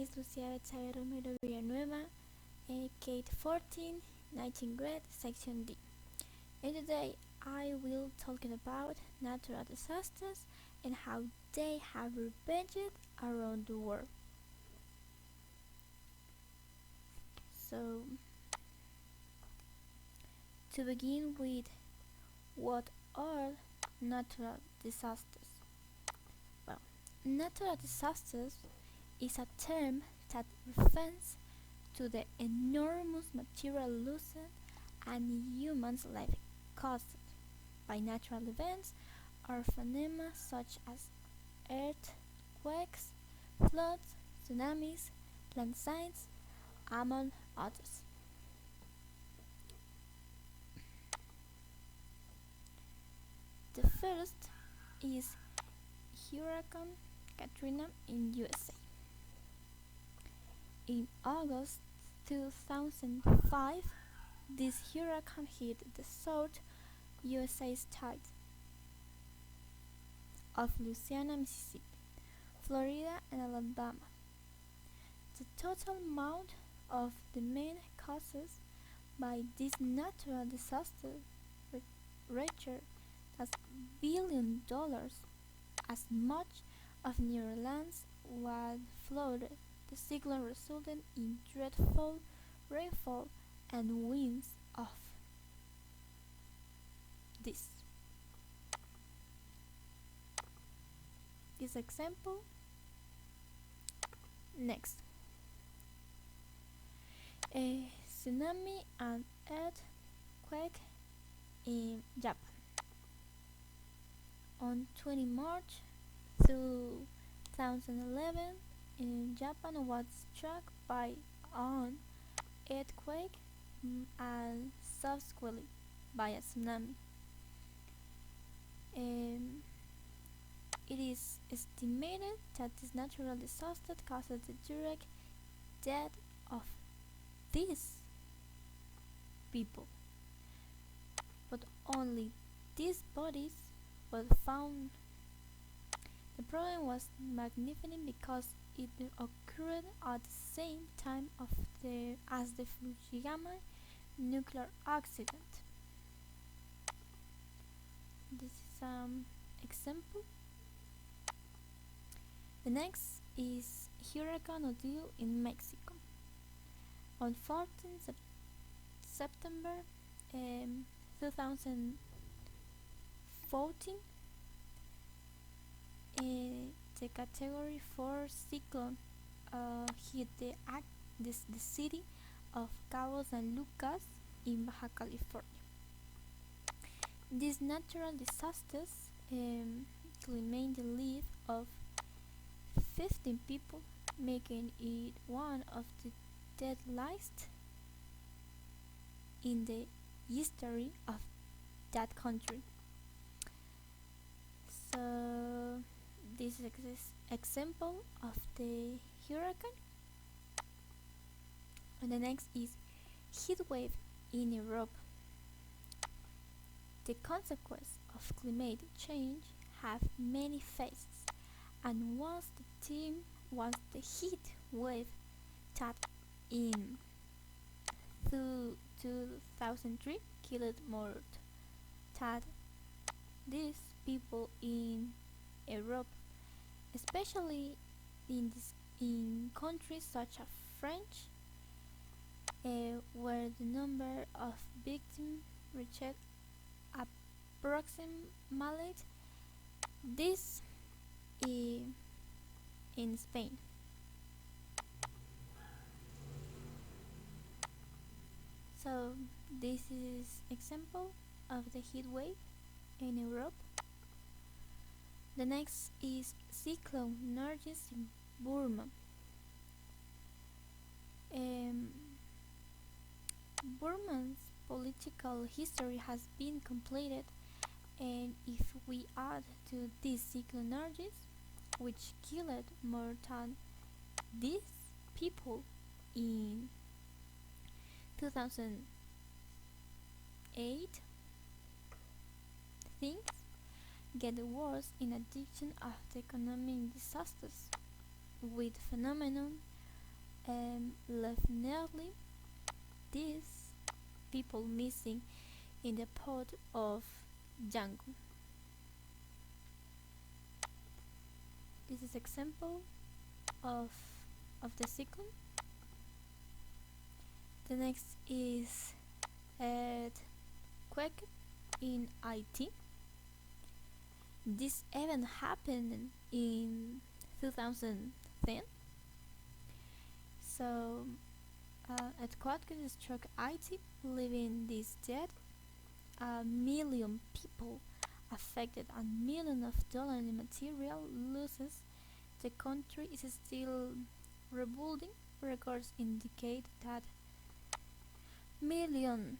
is LUCIA Romero Villanueva, Kate 14, 19th grade, Section D. And today I will talking about natural disasters and how they have ravaged around the world. So, to begin with, what are natural disasters? Well, natural disasters is a term that refers to the enormous material losses and human life caused by natural events or phenomena such as earthquakes, floods, tsunamis, landslides, among others. The first is Hurricane Katrina in USA. In August 2005, this hurricane hit the South USA state of Louisiana, Mississippi, Florida, and Alabama. The total amount of damage caused by this natural disaster reached as $1 billion, as much of New Orleans was flooded. The cyclone resulted in dreadful rainfall and winds of this example. Next, a tsunami and earthquake in Japan. On 20 March 2011, Japan was struck by an earthquake and subsequently by a tsunami. It is estimated that this natural disaster caused the direct death of these people, but only these bodies were found. The problem was magnificent because it occurred at the same time as the Fukushima nuclear accident. This is an example. The next is Hurricane Odile in Mexico. On 14 September 2014, the Category 4 cyclone hit the city of Cabo San Lucas in Baja California. These natural disasters claimed the life of 15 people, making it one of the deadliest in the history of that country. So this is example of the hurricane. And the next is heat wave in Europe. The consequences of climate change have many phases, and once the theme was the heat wave that in 2003 killed more than these people in Europe, especially in countries such as France, where the number of victims reached approximately this in Spain. So this is example of the heat wave in Europe. The next is Cyclone Nargis in Burma. Burma's political history has been completed, and if we add to this Cyclone Nargis, which killed more than these people in 2008, things get worse in addition of the economic disasters, with phenomenon left nearly these people missing in the port of Django. This is example of the cyclone. The next is earthquake in Haiti. This event happened in 2010. So, earthquake struck Haiti, leaving this dead. A million people affected and millions of dollars in material losses. The country is still rebuilding. Records indicate that million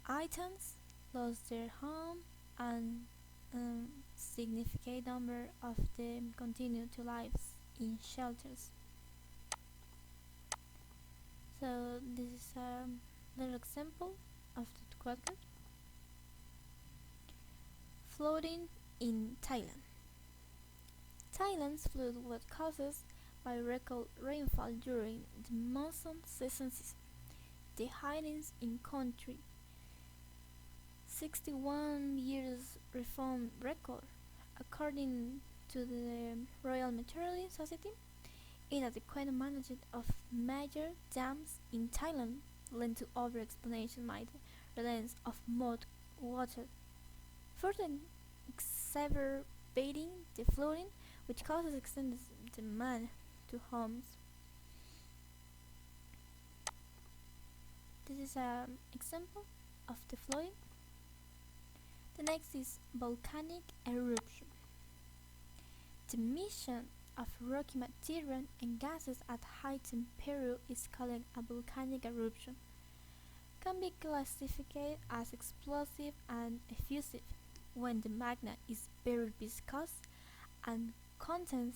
items lost their home and significant number of them continue to live in shelters. So this is a little example of the quadrant. Flooding in Thailand. Thailand's flood was caused by record rainfall during the monsoon season. The highest in country 61 years reform record. According to the Royal Meteorological Society, inadequate management of major dams in Thailand led to over-explanation by the reliance of more water, further exacerbating the flooding, which causes extended demand to homes. This is an example of the flooding. The next is volcanic eruption. The emission of rocky material and gases at high temperature is called a volcanic eruption. Can be classified as explosive and effusive when the magma is very viscous and contains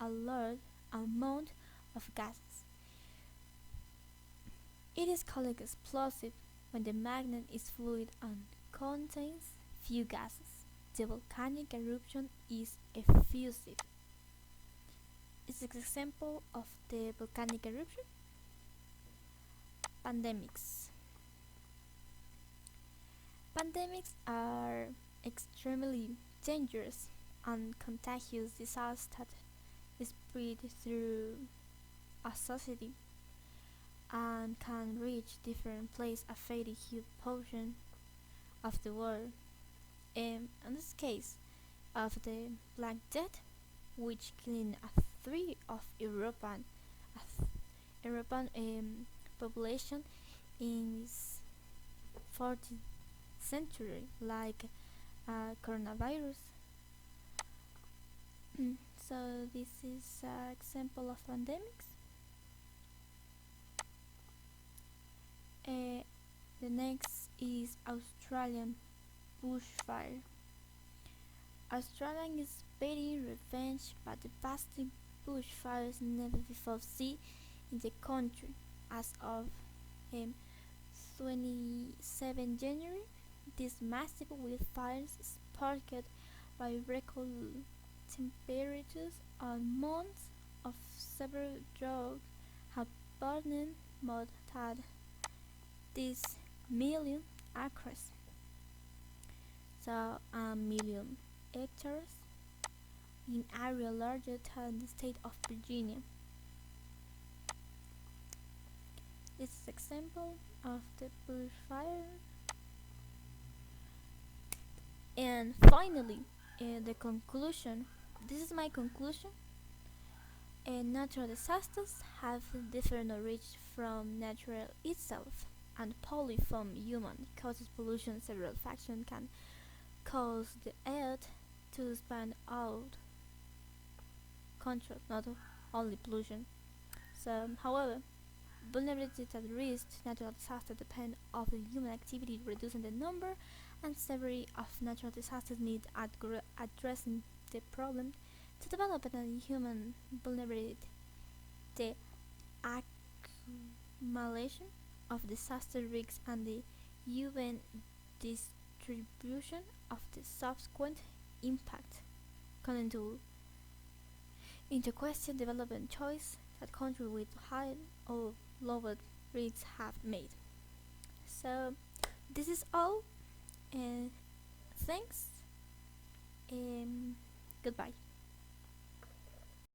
a large amount of gases. It is called explosive when the magma is fluid and contains few gases. The volcanic eruption is effusive. Is an example of the volcanic eruption. Pandemics. Pandemics are extremely dangerous and contagious diseases that spread through a society and can reach different places affecting huge portions of the world. In this case of the Black Death, which killed a third of European population in this 14th century, like coronavirus. So this is an example of pandemics. The next is Australian bushfire. Australia is getting revenge by devastating bushfires never before seen in the country. As of 27 January, these massive wildfires sparked by record temperatures and months of severe drought have burned more than this million acres, so a million hectares, in area larger than the state of Virginia. This is an example of the bushfire. And finally, the conclusion. This is my conclusion. Natural disasters have different origins from nature itself and partly from human causes pollution. Several factors can cause the earth to expand out control, not only pollution. So, however, vulnerability at risk to natural disaster depend on the human activity, reducing the number and severity of natural disasters need addressing the problem to develop a human vulnerability. The accumulation of disaster risks and the even distribution of the subsequent impact, according to into question development choice that countries with high or lower rates have made. So this is all, and thanks, and goodbye.